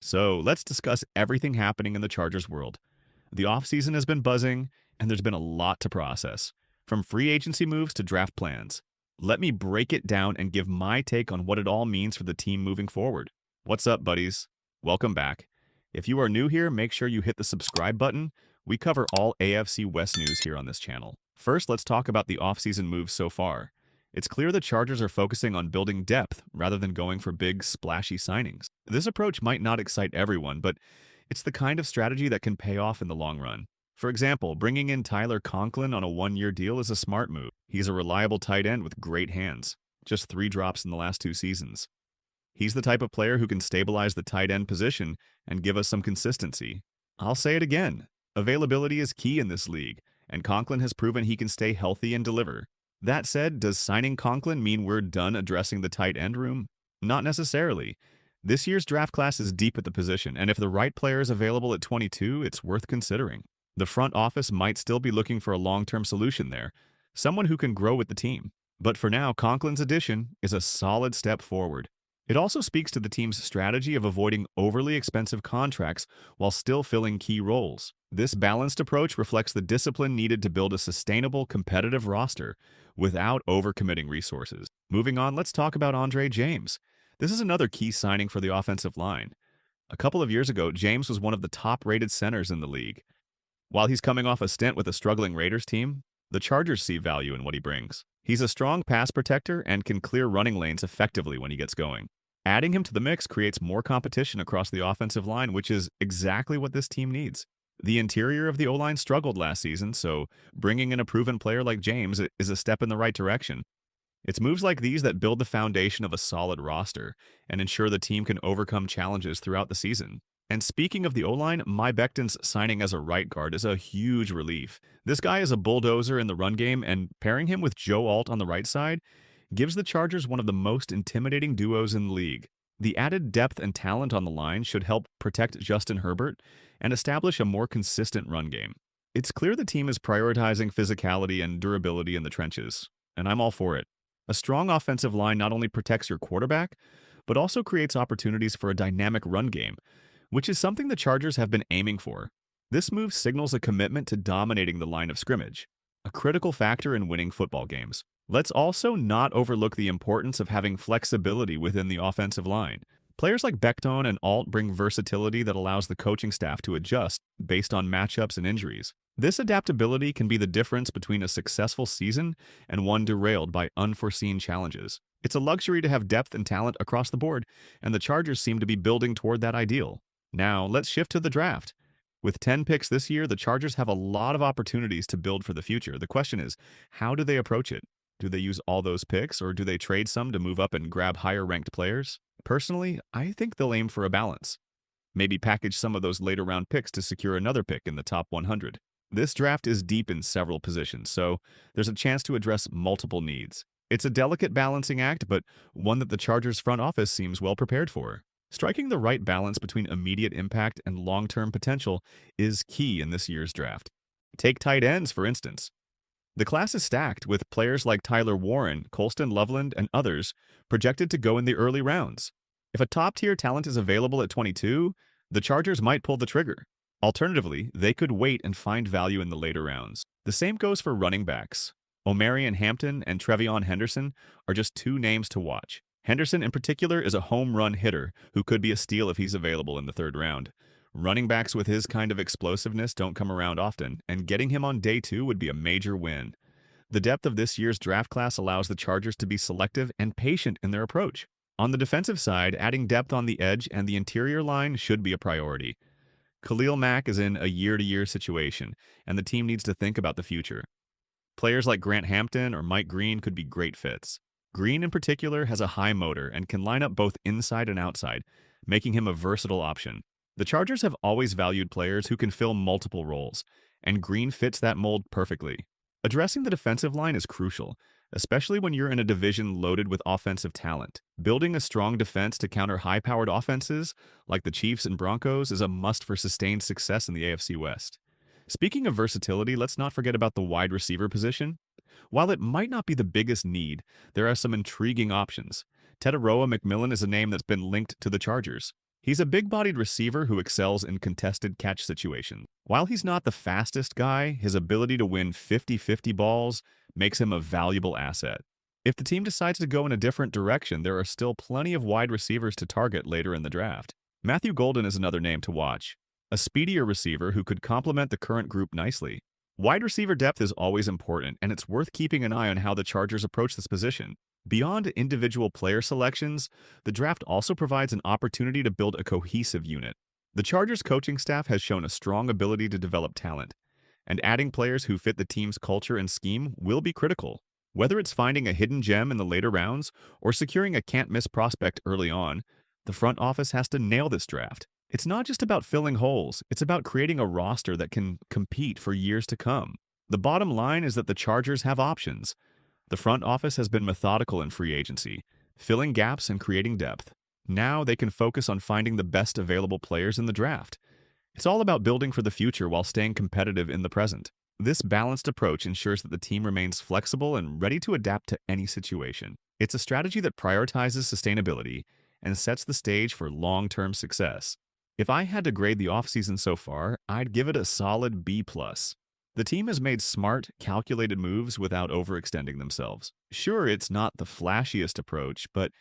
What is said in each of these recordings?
So let's discuss everything happening in the Chargers world. The offseason has been buzzing, and there's been a lot to process, from free agency moves to draft plans. Let me break it down and give my take on what it all means for the team moving forward. What's up, buddies? Welcome back. If you are new here, make sure you hit the subscribe button. We cover all AFC West news here on this channel. First, let's talk about the offseason moves so far. It's clear the Chargers are focusing on building depth rather than going for big, splashy signings. This approach might not excite everyone, but it's the kind of strategy that can pay off in the long run. For example, bringing in Tyler Conklin on a one-year deal is a smart move. He's a reliable tight end with great hands. Just 3 drops in the last 2 seasons. He's the type of player who can stabilize the tight end position and give us some consistency. I'll say it again. Availability is key in this league, and Conklin has proven he can stay healthy and deliver. That said, does signing Conklin mean we're done addressing the tight end room? Not necessarily. This year's draft class is deep at the position, and if the right player is available at 22, it's worth considering. The front office might still be looking for a long-term solution there, someone who can grow with the team. But for now, Conklin's addition is a solid step forward. It also speaks to the team's strategy of avoiding overly expensive contracts while still filling key roles. This balanced approach reflects the discipline needed to build a sustainable, competitive roster without overcommitting resources. Moving on, let's talk about Andre James. This is another key signing for the offensive line. A couple of years ago, James was one of the top-rated centers in the league. While he's coming off a stint with a struggling Raiders team, the Chargers see value in what he brings. He's a strong pass protector and can clear running lanes effectively when he gets going. Adding him to the mix creates more competition across the offensive line, which is exactly what this team needs. The interior of the O-line struggled last season, so bringing in a proven player like James is a step in the right direction. It's moves like these that build the foundation of a solid roster and ensure the team can overcome challenges throughout the season. And speaking of the O-line, Mai Beckton's signing as a right guard is a huge relief. This guy is a bulldozer in the run game, and pairing him with Joe Alt on the right side gives the Chargers one of the most intimidating duos in the league. The added depth and talent on the line should help protect Justin Herbert and establish a more consistent run game. It's clear the team is prioritizing physicality and durability in the trenches, and I'm all for it. A strong offensive line not only protects your quarterback, but also creates opportunities for a dynamic run game, which is something the Chargers have been aiming for. This move signals a commitment to dominating the line of scrimmage, a critical factor in winning football games. Let's also not overlook the importance of having flexibility within the offensive line. Players like Beckton and Alt bring versatility that allows the coaching staff to adjust based on matchups and injuries. This adaptability can be the difference between a successful season and one derailed by unforeseen challenges. It's a luxury to have depth and talent across the board, and the Chargers seem to be building toward that ideal. Now, let's shift to the draft. With 10 picks this year, the Chargers have a lot of opportunities to build for the future. The question is, how do they approach it? Do they use all those picks, or do they trade some to move up and grab higher-ranked players? Personally, I think they'll aim for a balance. Maybe package some of those later-round picks to secure another pick in the top 100. This draft is deep in several positions, so there's a chance to address multiple needs. It's a delicate balancing act, but one that the Chargers front office seems well prepared for. Striking the right balance between immediate impact and long-term potential is key in this year's draft. Take tight ends, for instance. The class is stacked with players like Tyler Warren, Colston Loveland, and others projected to go in the early rounds. If a top-tier talent is available at 22, the Chargers might pull the trigger. Alternatively, they could wait and find value in the later rounds. The same goes for running backs. Omarion Hampton and Trevion Henderson are just 2 names to watch. Henderson in particular is a home run hitter who could be a steal if he's available in the 3rd round. Running backs with his kind of explosiveness don't come around often, and getting him on day 2 would be a major win. The depth of this year's draft class allows the Chargers to be selective and patient in their approach. On the defensive side, adding depth on the edge and the interior line should be a priority. Khalil Mack is in a year-to-year situation, and the team needs to think about the future. Players like Grant Hampton or Mike Green could be great fits. Green in particular has a high motor and can line up both inside and outside, making him a versatile option. The Chargers have always valued players who can fill multiple roles, and Green fits that mold perfectly. Addressing the defensive line is crucial, especially when you're in a division loaded with offensive talent. Building a strong defense to counter high-powered offenses like the Chiefs and Broncos is a must for sustained success in the AFC West. Speaking of versatility, let's not forget about the wide receiver position. While it might not be the biggest need, there are some intriguing options. Tetaroa McMillan is a name that's been linked to the Chargers. He's a big-bodied receiver who excels in contested catch situations. While he's not the fastest guy, his ability to win 50-50 balls makes him a valuable asset. If the team decides to go in a different direction, there are still plenty of wide receivers to target later in the draft. Matthew Golden is another name to watch, a speedier receiver who could complement the current group nicely. Wide receiver depth is always important, and it's worth keeping an eye on how the Chargers approach this position. Beyond individual player selections, the draft also provides an opportunity to build a cohesive unit. The Chargers coaching staff has shown a strong ability to develop talent, and adding players who fit the team's culture and scheme will be critical. Whether it's finding a hidden gem in the later rounds or securing a can't-miss prospect early on, the front office has to nail this draft. It's not just about filling holes, it's about creating a roster that can compete for years to come. The bottom line is that the Chargers have options. The front office has been methodical in free agency, filling gaps and creating depth. Now they can focus on finding the best available players in the draft. It's all about building for the future while staying competitive in the present. This balanced approach ensures that the team remains flexible and ready to adapt to any situation. It's a strategy that prioritizes sustainability and sets the stage for long-term success. If I had to grade the offseason so far, I'd give it a solid B+. The team has made smart, calculated moves without overextending themselves. Sure, it's not the flashiest approach, but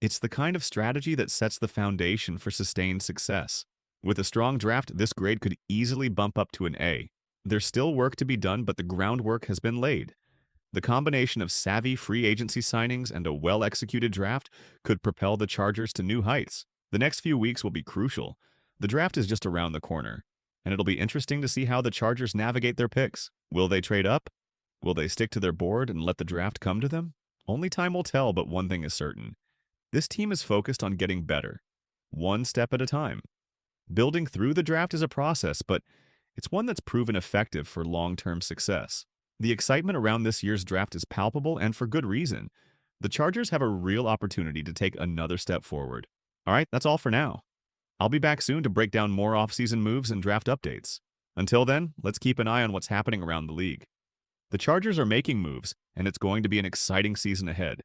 it's the kind of strategy that sets the foundation for sustained success. With a strong draft, this grade could easily bump up to an A. There's still work to be done, but the groundwork has been laid. The combination of savvy free agency signings and a well-executed draft could propel the Chargers to new heights. The next few weeks will be crucial. The draft is just around the corner, and it'll be interesting to see how the Chargers navigate their picks. Will they trade up? Will they stick to their board and let the draft come to them? Only time will tell, but one thing is certain. This team is focused on getting better, one step at a time. Building through the draft is a process, but it's one that's proven effective for long-term success. The excitement around this year's draft is palpable, and for good reason. The Chargers have a real opportunity to take another step forward. All right, that's all for now. I'll be back soon to break down more offseason moves and draft updates. Until then, let's keep an eye on what's happening around the league. The Chargers are making moves, and it's going to be an exciting season ahead.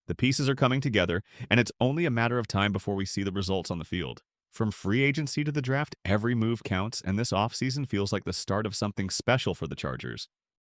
The pieces are coming together, and it's only a matter of time before we see the results on the field. From free agency to the draft, every move counts, and this offseason feels like the start of something special for the Chargers.